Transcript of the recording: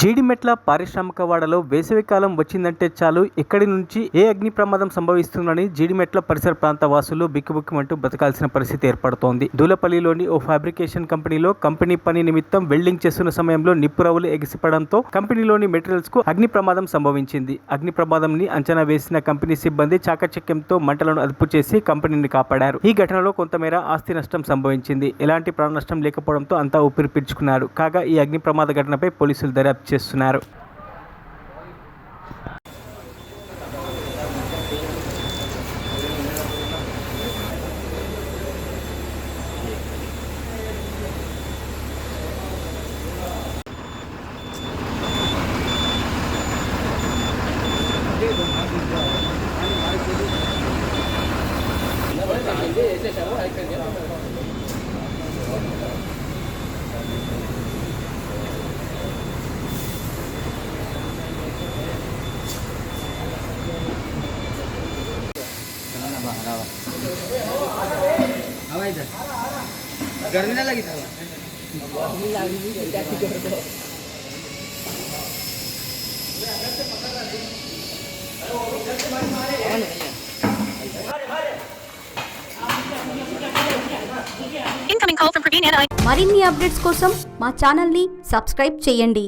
జీడిమెట్ల పారిశ్రామికవాడలో వేసవికాలం వచ్చిందంటే చాలు ఇక్కడి నుంచి ఏ అగ్ని ప్రమాదం సంభవిస్తుందని జీడిమెట్ల పరిసర ప్రాంత వాసులు బిక్కుబిక్కుమంటూ బతకాల్సిన పరిస్థితి ఏర్పడుతోంది. దూలపల్లిలోని ఓ ఫ్యాబ్రికేషన్ కంపెనీలో కంపెనీ పని నిమిత్తం వెల్డింగ్ చేస్తున్న సమయంలో నిప్పురవ్వలు ఎగిసిపడంతో కంపెనీలోని మెటీరియల్స్ కు అగ్ని ప్రమాదం సంభవించింది. అగ్ని ప్రమాదంని అంచనా వేసిన కంపెనీ సిబ్బంది చాకచక్యంతో మంటలను అదుపు చేసి కంపెనీని కాపాడారు. ఈ ఘటనలో కొంతమేర ఆస్తి నష్టం సంభవించింది. ఎలాంటి ప్రాణ నష్టం లేకపోవడంతో అంతా ఊపిరి పీల్చుకున్నారు. కాగా ఈ అగ్ని ప్రమాద ఘటనపై పోలీసులు దర్యాప్తు చేస్తున్నారు. गर्मी ना लगी था మరిన్ని అప్డేట్స్ కోసం మా ఛానల్ ని సబ్స్క్రైబ్ చేయండి.